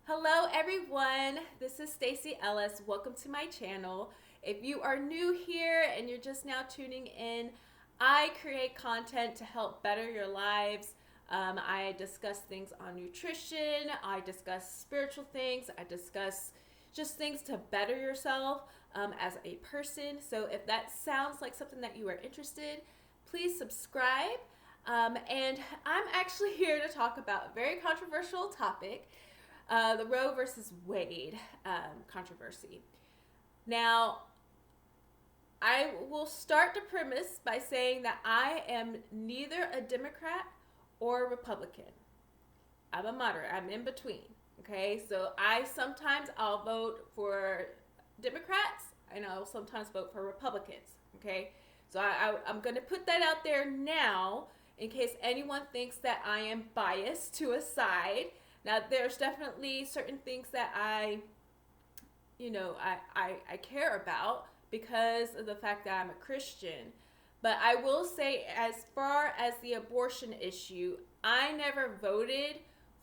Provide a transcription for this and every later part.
Hello everyone, this is Stacy Ellis. Welcome to my channel. If you are new here and you're just now tuning in, I create content to help better your lives. I discuss things on nutrition, I discuss spiritual things, I discuss just things to better yourself as a person. So if that sounds like something that you are interested, please subscribe. And I'm actually here to talk about a very controversial topic, the Roe versus Wade controversy. Now, I will start the premise by saying that I am neither a Democrat or a Republican. I'm a moderate. I'm in between. Okay, so I'll vote for Democrats and I'll sometimes vote for Republicans. Okay, so I'm going to put that out there now in case anyone thinks that I am biased to a side. Now, there's definitely certain things that I care about because of the fact that I'm a Christian. But I will say, as far as the abortion issue, I never voted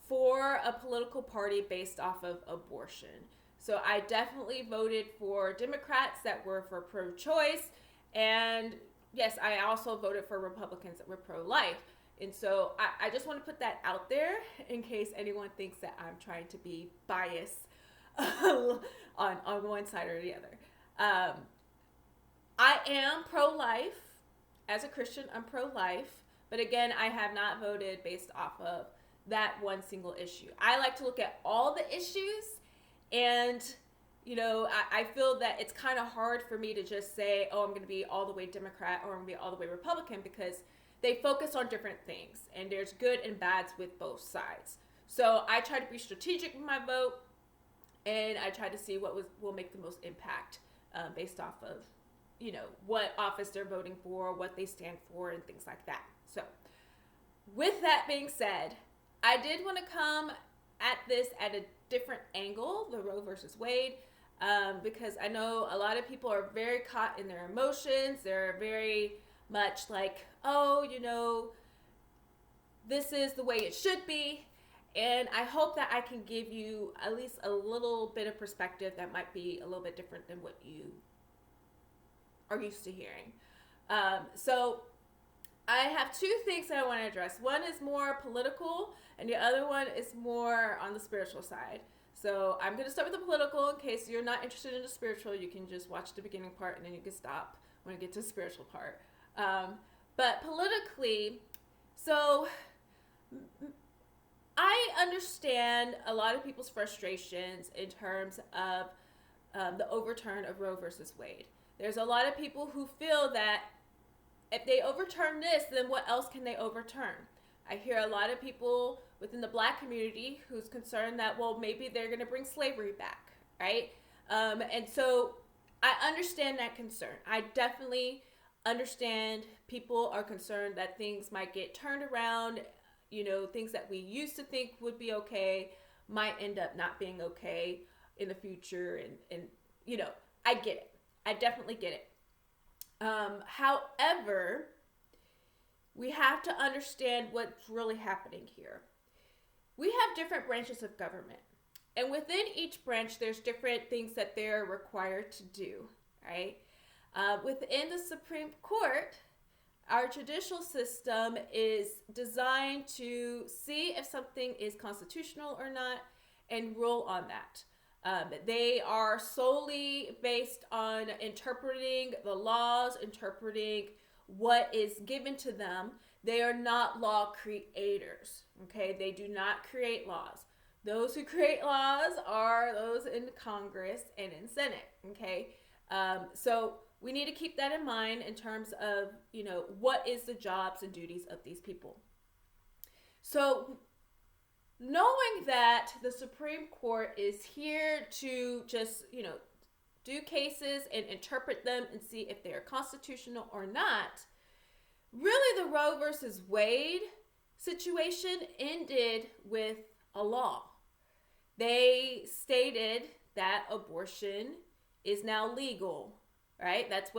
for a political party based off of abortion. So I definitely voted for Democrats that were for pro-choice. And yes, I also voted for Republicans that were pro-life. And so I just want to put that out there in case anyone thinks that I'm trying to be biased on one side or the other. I am pro-life. As a Christian, I'm pro-life. But again, I have not voted based off of that one single issue. I like to look at all the issues, and I feel that it's kind of hard for me to just say, oh, I'm going to be all the way Democrat or I'm going to be all the way Republican, because they focus on different things, and there's good and bads with both sides. So I try to be strategic with my vote, and I try to see what will make the most impact based off of, what office they're voting for, what they stand for, and things like that. So with that being said, I did want to come at this at a different angle, the Roe versus Wade, because I know a lot of people are very caught in their emotions. They're very much like, oh, this is the way it should be. And I hope that I can give you at least a little bit of perspective that might be a little bit different than what you are used to hearing. So I have two things that I want to address. One is more political, and the other one is more on the spiritual side. So I'm going to start with the political. In case you're not interested in the spiritual, you can just watch the beginning part and then you can stop when you get to the spiritual part. But politically, so I understand a lot of people's frustrations in terms of the overturn of Roe versus Wade. There's a lot of people who feel that if they overturn this, then what else can they overturn? I hear a lot of people within the Black community who's concerned that, well, maybe they're going to bring slavery back, right? And so I understand that concern. I definitely understand people are concerned that things might get turned around. Things that we used to think would be okay might end up not being okay in the future. And I get it. I definitely get it. However, we have to understand what's really happening here. We have different branches of government, and within each branch, there's different things that they're required to do, right? Within the Supreme Court, our judicial system is designed to see if something is constitutional or not and rule on that. They are solely based on interpreting the laws, interpreting what is given to them. They are not law creators, okay? They do not create laws. Those who create laws are those in Congress and in Senate, okay? So we need to keep that in mind in terms of, what is the jobs and duties of these people. So knowing that the Supreme Court is here to just, do cases and interpret them and see if they are constitutional or not, really the Roe versus Wade situation ended with a law. They stated that abortion is now legal, right? That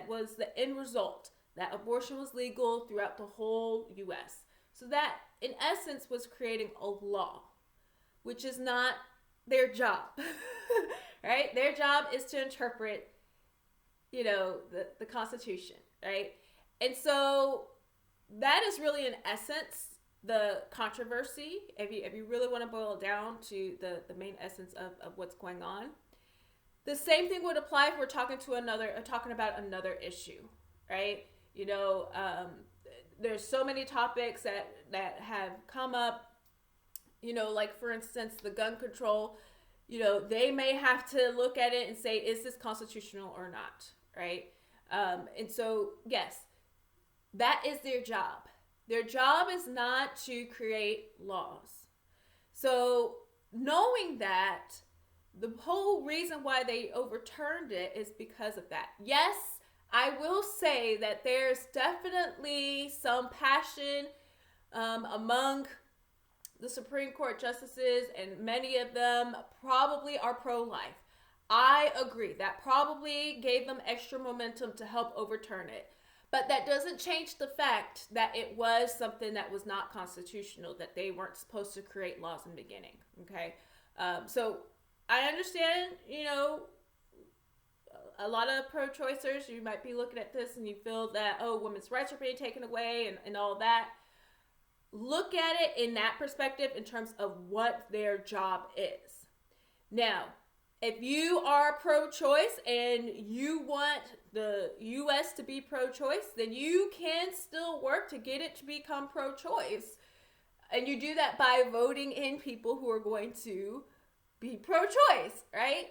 was the end result, that abortion was legal throughout the whole U.S. So that, in essence, was creating a law, which is not their job, right? Their job is to interpret, the Constitution, right? And so that is really, in essence, the controversy. If you really want to boil it down to the main essence of what's going on, the same thing would apply if we're talking about another issue, right? There's so many topics that have come up, like, for instance, the gun control. They may have to look at it and say, is this constitutional or not, right? And so, yes, that is their job. Their job is not to create laws. So knowing that, the whole reason why they overturned it is because of that. Yes, I will say that there's definitely some passion among the Supreme Court justices, and many of them probably are pro-life. I agree. That probably gave them extra momentum to help overturn it. But that doesn't change the fact that it was something that was not constitutional, that they weren't supposed to create laws in the beginning. Okay? So I understand, a lot of pro-choicers, you might be looking at this and you feel that, women's rights are being taken away and all that. Look at it in that perspective in terms of what their job is. Now, if you are pro-choice and you want the U.S. to be pro-choice, then you can still work to get it to become pro-choice. And you do that by voting in people who are going to be pro-choice, right?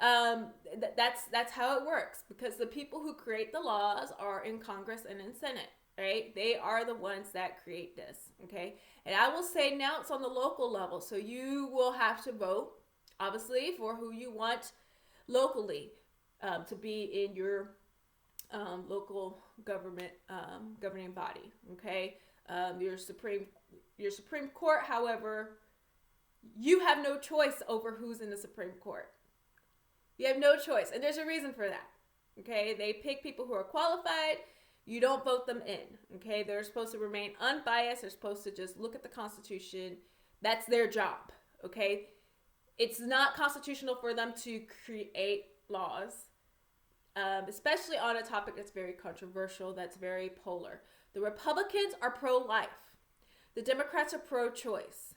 That's how it works, because the people who create the laws are in Congress and in Senate, right? They are the ones that create this, okay? And I will say now it's on the local level, so you will have to vote, obviously, for who you want locally to be in your local government governing body, okay? Your Supreme Court, however, you have no choice over who's in the Supreme Court. You have no choice, and there's a reason for that, okay? They pick people who are qualified. You don't vote them in, okay? They're supposed to remain unbiased. They're supposed to just look at the Constitution. That's their job, okay? It's not constitutional for them to create laws, especially on a topic that's very controversial, that's very polar. The Republicans are pro-life. The Democrats are pro-choice.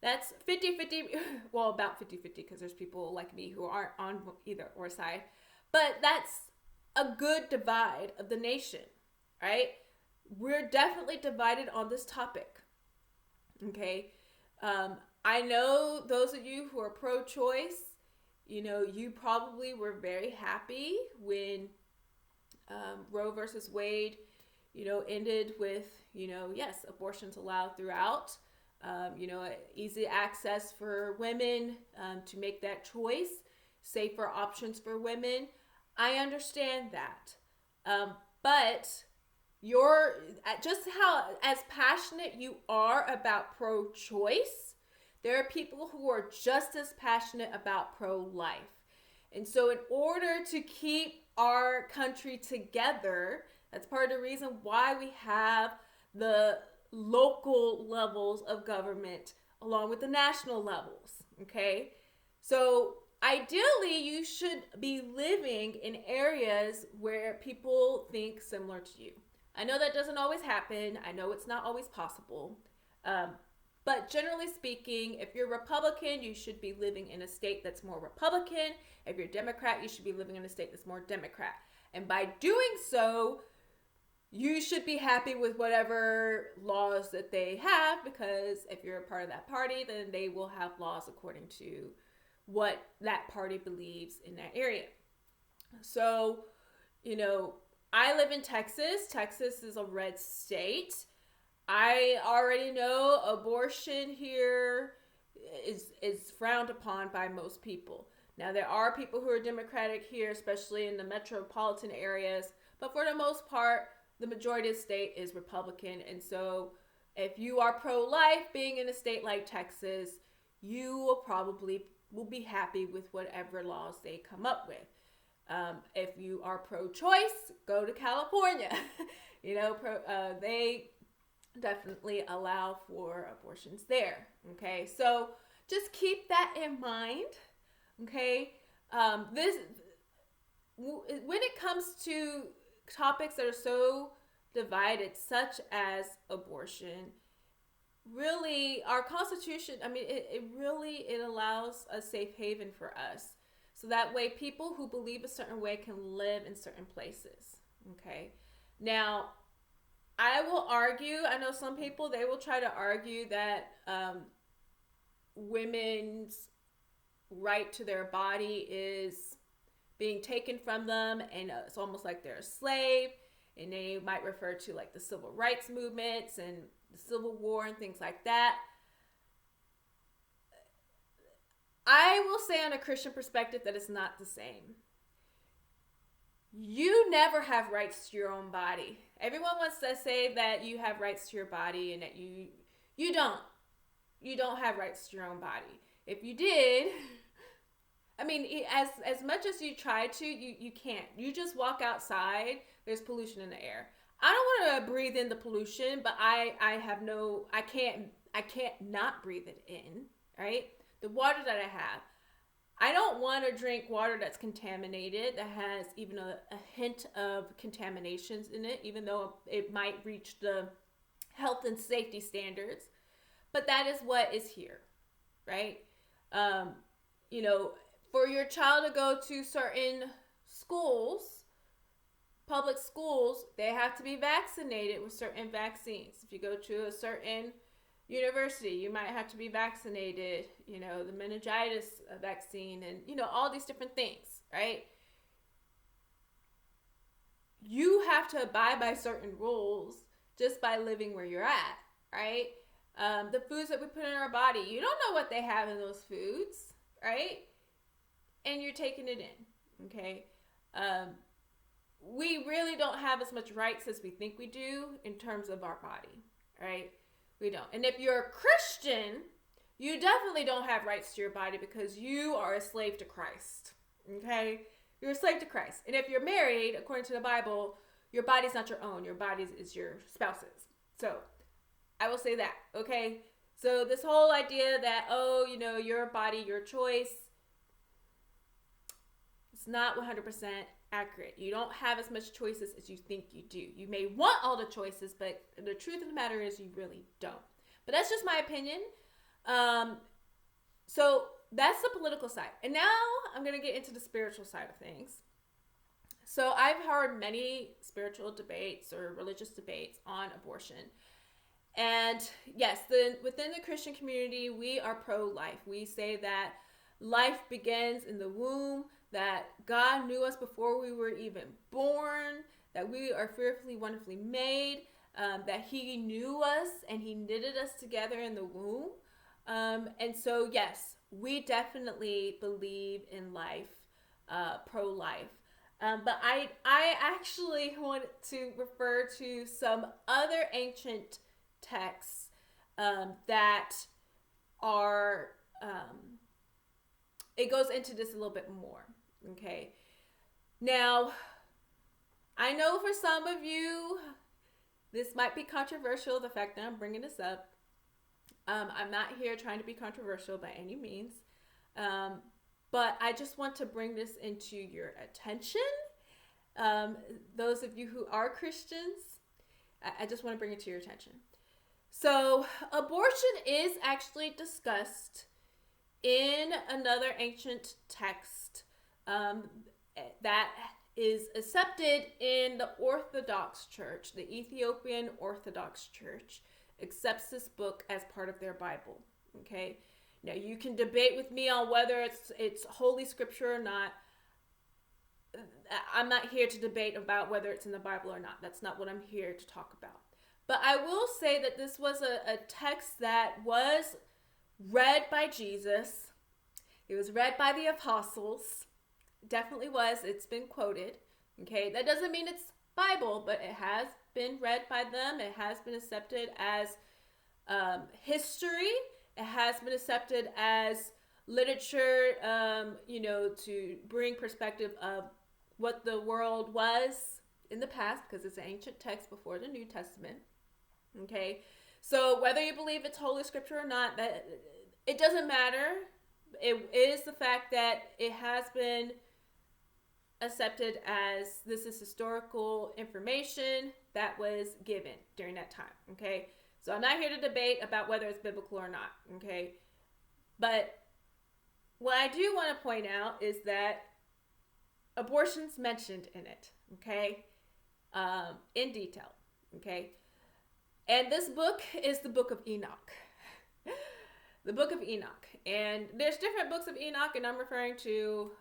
That's 50-50, well, about 50-50, because there's people like me who aren't on either or side. But that's a good divide of the nation, right? We're definitely divided on this topic, okay? I know those of you who are pro-choice, you probably were very happy when Roe versus Wade, ended with, yes, abortions allowed throughout. Easy access for women to make that choice, safer options for women. I understand that. But just how as passionate you are about pro-choice, there are people who are just as passionate about pro-life. And so in order to keep our country together, that's part of the reason why we have the local levels of government along with the national levels, okay? So ideally, you should be living in areas where people think similar to you. I know that doesn't always happen. I know it's not always possible. But generally speaking, if you're Republican, you should be living in a state that's more Republican. If you're Democrat, you should be living in a state that's more Democrat. And by doing so, you should be happy with whatever laws that they have, because if you're a part of that party, then they will have laws according to what that party believes in that area. So, I live in Texas. Texas is a red state. I already know abortion here is frowned upon by most people. Now, there are people who are Democratic here, especially in the metropolitan areas, but for the most part, the majority of the state is Republican. And so if you are pro-life, being in a state like Texas, you will be happy with whatever laws they come up with. If you are pro-choice, go to California. They definitely allow for abortions there. Okay, so just keep that in mind. Okay. When it comes to topics that are so divided, such as abortion, really our Constitution, I mean, it allows a safe haven for us. So that way people who believe a certain way can live in certain places. Okay. Now, I will argue, I know some people, they will try to argue that women's right to their body is being taken from them, and it's almost like they're a slave, and they might refer to like the civil rights movements and the Civil War and things like that. I will say on a Christian perspective that it's not the same. You never have rights to your own body. Everyone wants to say that you have rights to your body and that you don't. You don't have rights to your own body. If you did, I mean, as much as you try to, you can't. You just walk outside, there's pollution in the air. I don't want to breathe in the pollution, but I can't not breathe it in, right? The water that I don't want to drink water that's contaminated, that has even a hint of contaminations in it, even though it might reach the health and safety standards. But that is what is here, right? For your child to go to certain schools, public schools, they have to be vaccinated with certain vaccines. If you go to a certain university, you might have to be vaccinated, the meningitis vaccine and, all these different things, right? You have to abide by certain rules just by living where you're at, right? The foods that we put in our body, you don't know what they have in those foods, right? And you're taking it in, okay? We really don't have as much rights as we think we do in terms of our body, right? We don't. And if you're a Christian, you definitely don't have rights to your body because you are a slave to Christ, okay? You're a slave to Christ. And if you're married, according to the Bible, your body's not your own. Your body is your spouse's. So I will say that, okay? So this whole idea that, your body, your choice, it's not 100% accurate. You don't have as much choices as you think you do. You may want all the choices, but the truth of the matter is you really don't. But that's just my opinion. So that's the political side. And now I'm going to get into the spiritual side of things. So I've heard many spiritual debates or religious debates on abortion. And yes, within the Christian community, we are pro-life. We say that life begins in the womb, that God knew us before we were even born, that we are fearfully, wonderfully made, that he knew us and he knitted us together in the womb. And so, yes, we definitely believe in life, pro-life. But I actually want to refer to some other ancient texts that are, it goes into this a little bit more, okay? Now, I know for some of you, this might be controversial, the fact that I'm bringing this up. I'm not here trying to be controversial by any means, but I just want to bring this into your attention. Those of you who are Christians, I just want to bring it to your attention. So, abortion is actually discussed in another ancient text that is accepted in the Orthodox Church. The Ethiopian Orthodox Church accepts this book as part of their Bible. Okay, now you can debate with me on whether it's holy scripture or not. I'm not here to debate about whether it's in the Bible or not. That's not what I'm here to talk about. But I will say that this was a text that was read by Jesus. It was read by the apostles. Definitely was. It's been quoted. Okay, that doesn't mean it's Bible, but it has been read by them. It has been accepted as history. It has been accepted as literature, to bring perspective of what the world was in the past, because it's an ancient text before the New Testament. Okay, so whether you believe it's holy scripture or not, that it doesn't matter. It is the fact that it has been accepted as this is historical information that was given during that time. Okay, so I'm not here to debate about whether it's biblical or not. Okay, but what I do want to point out is that abortion's mentioned in it. Okay, in detail. Okay, and this book is the Book of Enoch. The Book of Enoch, and there's different books of Enoch, and I'm referring to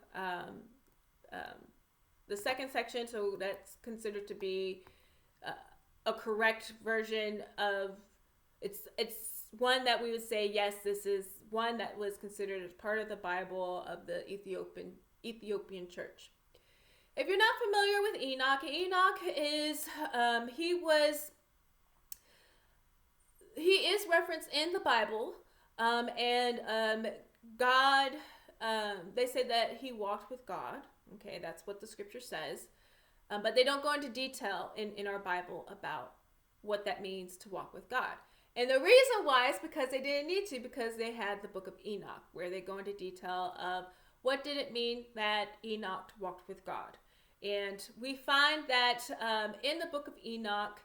the second section, so that's considered to be a correct version of it's one that we would say, yes, this is one that was considered as part of the Bible of the Ethiopian church. If you're not familiar with Enoch, Enoch is he is referenced in the Bible, and God, they say that he walked with God. Okay, that's what the scripture says. But they don't go into detail in our Bible about what that means to walk with God. And the reason why is because they didn't need to, because they had the Book of Enoch, where they go into detail of what did it mean that Enoch walked with God. And we find that in the Book of Enoch,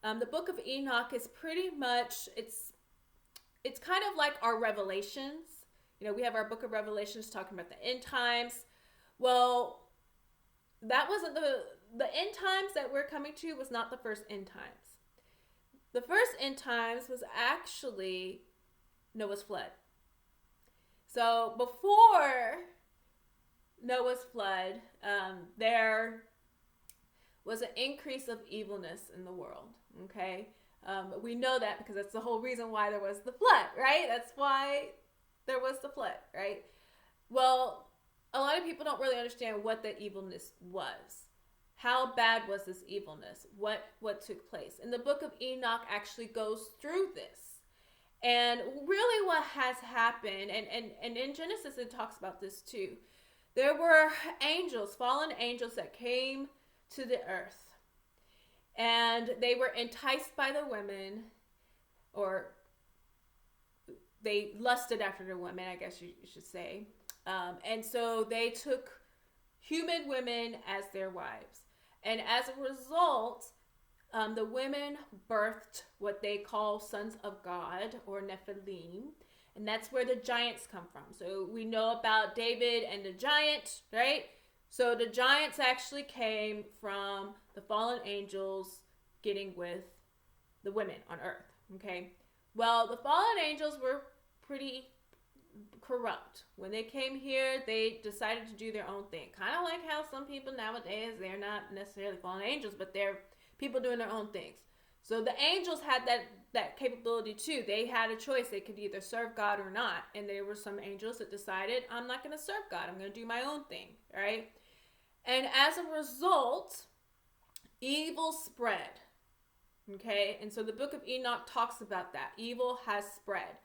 the Book of Enoch is pretty much, it's kind of like our Revelations. You know, we have our Book of Revelations talking about the end times. Well, that wasn't the end times that we're coming to was not the first end times. The first end times was actually Noah's flood. So before Noah's flood, there was an increase of evilness in the world. Okay, we know that because that's the whole reason why there was the flood, right? That's why there was the flood, right? Well, a lot of people don't really understand what the evilness was. How bad was this evilness? What took place? And the Book of Enoch actually goes through this. And really what has happened, and in Genesis it talks about this too. There were angels, fallen angels that came to the earth. And they were enticed by the women, or they lusted after the women, I guess you should say. And so they took human women as their wives. And as a result, the women birthed what they call sons of God, or Nephilim. And that's where the giants come from. So we know about David and the giant, right? So the giants actually came from the fallen angels getting with the women on earth, okay? Well, the fallen angels were pretty corrupt. When they came here, they decided to do their own thing. Kind of like how some people nowadays, they're not necessarily fallen angels, but they're people doing their own things. So the angels had that capability too. They had a choice. They could either serve God or not. And there were some angels that decided, I'm not going to serve God. I'm going to do my own thing, right? And as a result, evil spread, okay? And so the Book of Enoch talks about that. Evil has spread.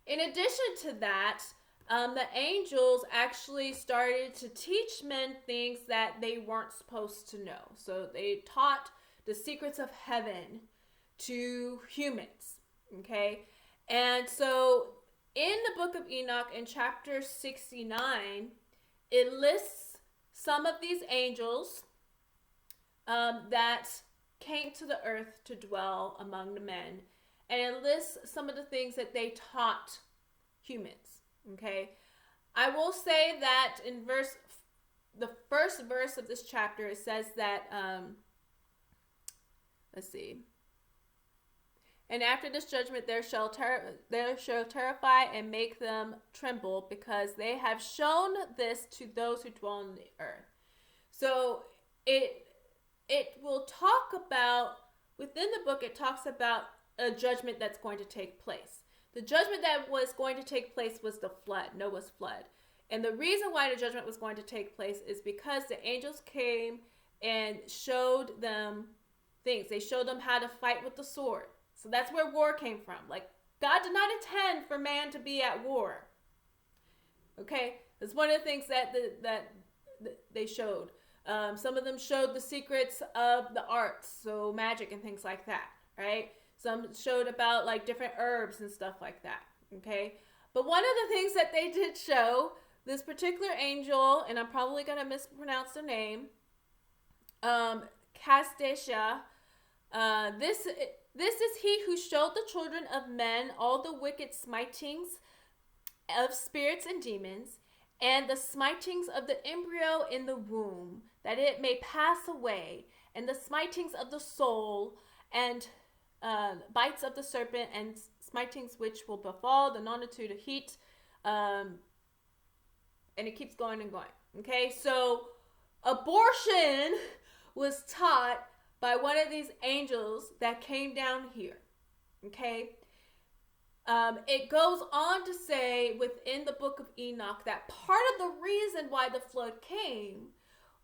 In addition to that, the angels actually started to teach men things that they weren't supposed to know. So they taught the secrets of heaven to humans, okay? And so in the Book of Enoch, in chapter 69, it lists some of these angels that came to the earth to dwell among the men. And it lists some of the things that they taught humans, okay? I will say that in the first verse of this chapter, it says that, let's see. And after this judgment, there shall terrify and make them tremble, because they have shown this to those who dwell on the earth. So it will talk about, within the book, it talks about a judgment that's going to take place. The judgment that was going to take place was the flood, Noah's flood. And the reason why the judgment was going to take place is because the angels came and showed them things. They showed them how to fight with the sword. So that's where war came from. Like, God did not intend for man to be at war. Okay? That's one of the things that they showed. Some of them showed the secrets of the arts, so magic and things like that, right? Some showed about like different herbs and stuff like that, okay? But one of the things that they did show, this particular angel, and I'm probably going to mispronounce the name, Castasha, this is he who showed the children of men all the wicked smitings of spirits and demons, and the smitings of the embryo in the womb, that it may pass away, and the smitings of the soul, and bites of the serpent, and smitings which will befall the multitude of heat. And it keeps going and going. Okay, so abortion was taught by one of these angels that came down here. Okay. It goes on to say within the book of Enoch that part of the reason why the flood came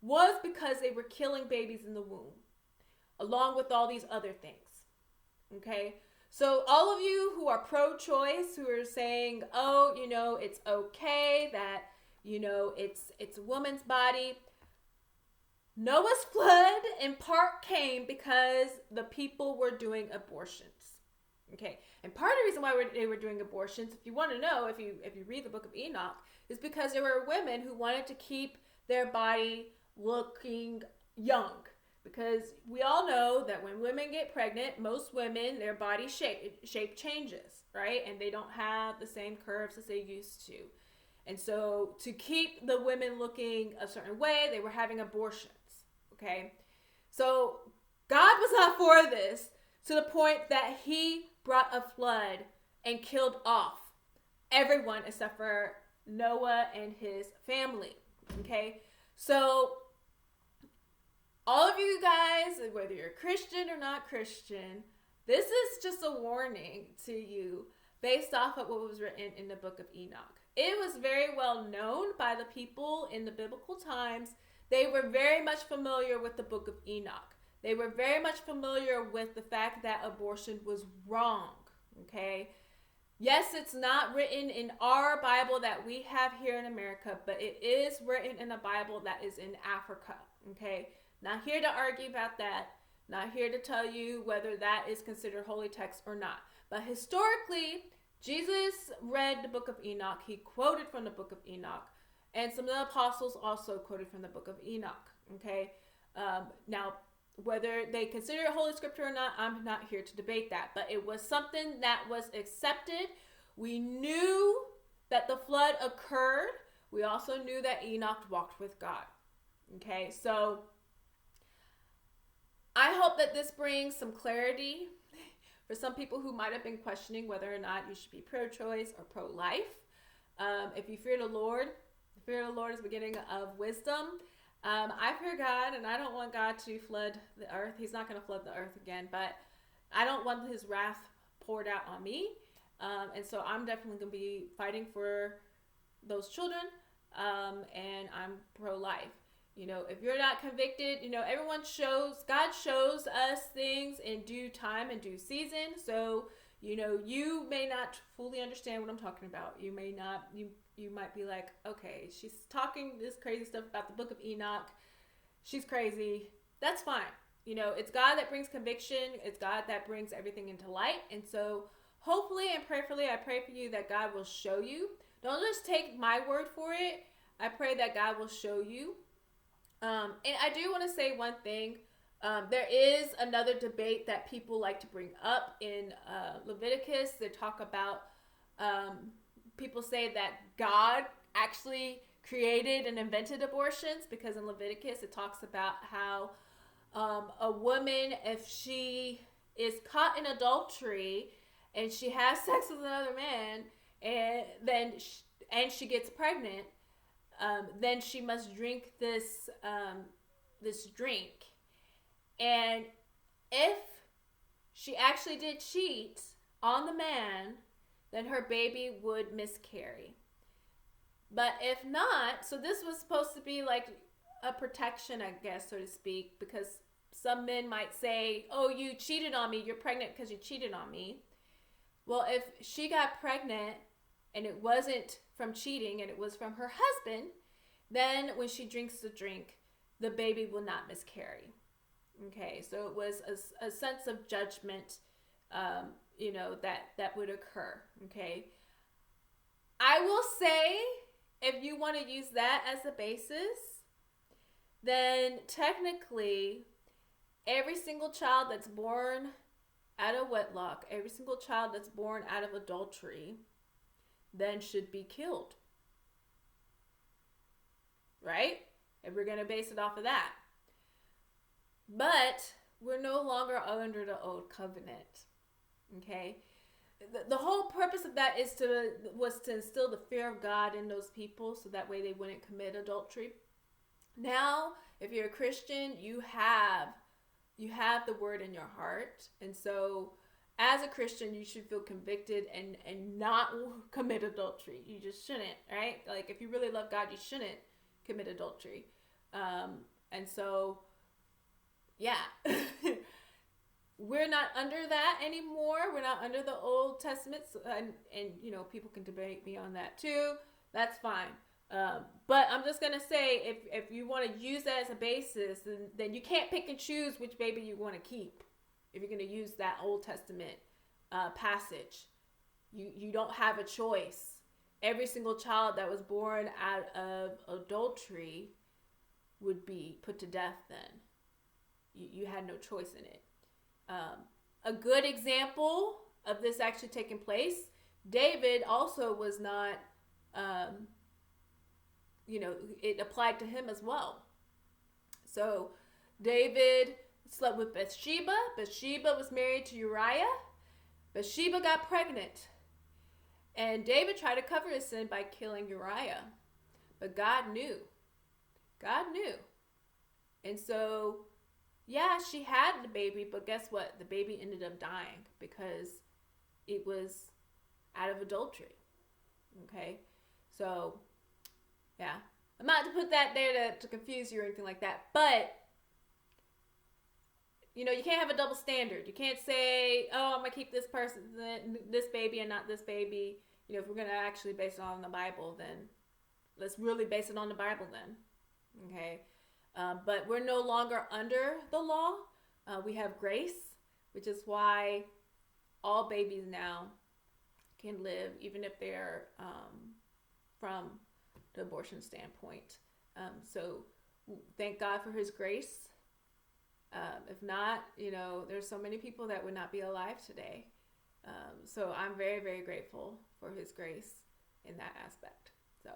was because they were killing babies in the womb, along with all these other things. Okay. So all of you who are pro-choice, who are saying, oh, it's okay that, it's a woman's body. Noah's flood in part came because the people were doing abortions. Okay, and part of the reason why they were doing abortions, if you want to know, if you read the book of Enoch, is because there were women who wanted to keep their body looking young. Because we all know that when women get pregnant, most women, their body shape changes, right? And they don't have the same curves as they used to. And so to keep the women looking a certain way, they were having abortions. Okay, so God was not for this, to the point that he brought a flood and killed off everyone except for Noah and his family. Okay, so all of you guys, whether you're Christian or not Christian, this is just a warning to you based off of what was written in the book of Enoch. It was very well known by the people in the biblical times. They were very much familiar with the book of Enoch. They were very much familiar with the fact that abortion was wrong, okay? Yes, it's not written in our Bible that we have here in America, but it is written in a Bible that is in Africa, okay? Not here to argue about that. Not here to tell you whether that is considered holy text or not. But historically, Jesus read the book of Enoch. He quoted from the book of Enoch. And some of the apostles also quoted from the book of Enoch, okay? Now, whether they consider it holy scripture or not, I'm not here to debate that. But it was something that was accepted. We knew that the flood occurred. We also knew that Enoch walked with God, okay? So I hope that this brings some clarity for some people who might have been questioning whether or not you should be pro-choice or pro-life. If you fear the Lord, the fear of the Lord is the beginning of wisdom. I fear God, and I don't want God to flood the earth. He's not going to flood the earth again, but I don't want his wrath poured out on me. And so I'm definitely going to be fighting for those children, and I'm pro-life. If you're not convicted, God shows us things in due time and due season. So, you may not fully understand what I'm talking about. You may not, you might be like, okay, she's talking this crazy stuff about the book of Enoch. She's crazy. That's fine. It's God that brings conviction. It's God that brings everything into light. And so hopefully and prayerfully, I pray for you that God will show you. Don't just take my word for it. I pray that God will show you. And I do want to say one thing. There is another debate that people like to bring up in Leviticus. They talk about, people say that God actually created and invented abortions, because in Leviticus it talks about how a woman, if she is caught in adultery and she has sex with another man, and then she gets pregnant, then she must drink this drink. And if she actually did cheat on the man, then her baby would miscarry. But if not, so this was supposed to be like a protection, I guess, so to speak, because some men might say, oh, you cheated on me, you're pregnant because you cheated on me. Well, if she got pregnant and it wasn't from cheating and it was from her husband, then when she drinks the drink, the baby will not miscarry. Okay, so it was a sense of judgment, that would occur. Okay, I will say, if you want to use that as a basis, then technically, every single child that's born out of wedlock, every single child that's born out of adultery, then should be killed. Right? If we're going to base it off of that. But we're no longer under the old covenant. Okay? The whole purpose of that was to instill the fear of God in those people so that way they wouldn't commit adultery. Now, if you're a Christian, you have the word in your heart. And so as a Christian, you should feel convicted and not commit adultery. You just shouldn't, right? Like, if you really love God, you shouldn't commit adultery. And so, yeah. We're not under that anymore. We're not under the Old Testament. And you know, people can debate me on that too. That's fine. But I'm just going to say, if you want to use that as a basis, then you can't pick and choose which baby you want to keep. If you're going to use that Old Testament passage, you don't have a choice. Every single child that was born out of adultery would be put to death then. You had no choice in it. A good example of this actually taking place, David also was not, it applied to him as well. So David slept with Bathsheba. Bathsheba was married to Uriah. Bathsheba got pregnant. And David tried to cover his sin by killing Uriah. But God knew. God knew. And so, yeah, she had the baby, but guess what? The baby ended up dying because it was out of adultery. Okay? So, yeah. I'm not to put that there to confuse you or anything like that, but you know, you can't have a double standard. You can't say, oh, I'm going to keep this baby and not this baby. You know, if we're going to actually base it on the Bible, then let's really base it on the Bible then. Okay? But we're no longer under the law. We have grace, which is why all babies now can live, even if they're from the abortion standpoint. So thank God for his grace. If not, you know, there's so many people that would not be alive today. So I'm very, very grateful for his grace in that aspect. So,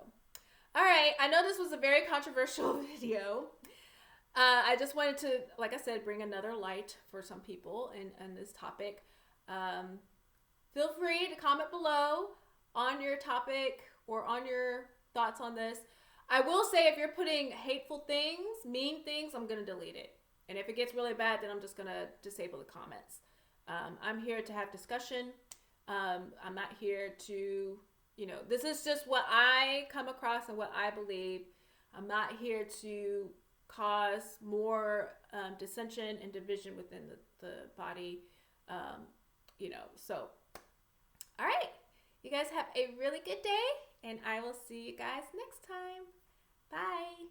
all right. I know this was a very controversial video. I just wanted to, like I said, bring another light for some people in this topic. Feel free to comment below on your topic or on your thoughts on this. I will say, if you're putting hateful things, mean things, I'm going to delete it. And if it gets really bad, then I'm just going to disable the comments. I'm here to have discussion. I'm not here to, you know, this is just what I come across and what I believe. I'm not here to cause more dissension and division within the body, you know. So, all right. You guys have a really good day, and I will see you guys next time. Bye.